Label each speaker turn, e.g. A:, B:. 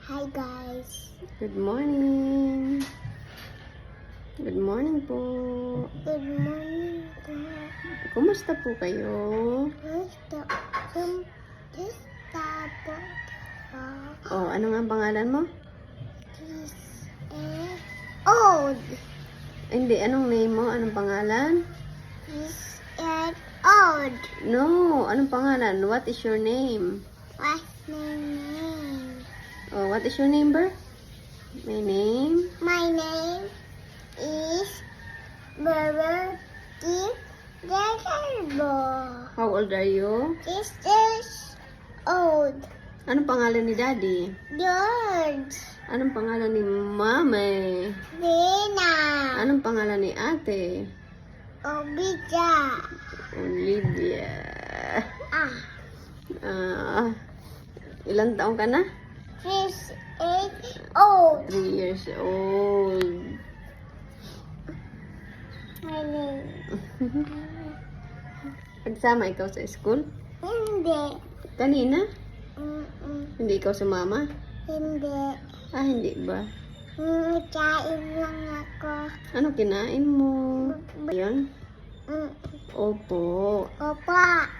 A: Hi guys.
B: Good morning. Good morning po.
A: Good morning po.
B: Kumusta po kayo?
A: Gusto po.
B: Oh, ano nga ang pangalan mo?
A: This is old.
B: Hindi, anong name mo? Anong pangalan?
A: This is old.
B: No, anong pangalan? What is your name?
A: What's my name?
B: Oh, what is your name, Ber? My name?
A: My name is Berber Degerbo.
B: How old are you?
A: This is old.
B: Anong pangalan ni Daddy?
A: George.
B: Anong pangalan ni Mame?
A: Dina.
B: Anong pangalan ni Ate?
A: Obija.
B: Olivia.
A: Ah.
B: Ilang taong ka na?
A: This is old.
B: 3 years old.
A: My name.
B: Nagsama ikaw sa school?
A: Hindi.
B: Kanina?
A: Mm-mm.
B: Hindi ikaw sumama?
A: Hindi.
B: Ah, hindi ba?
A: Kain lang ako.
B: Ano kinain mo? Yan?
A: Mm.
B: Opo.
A: Opa.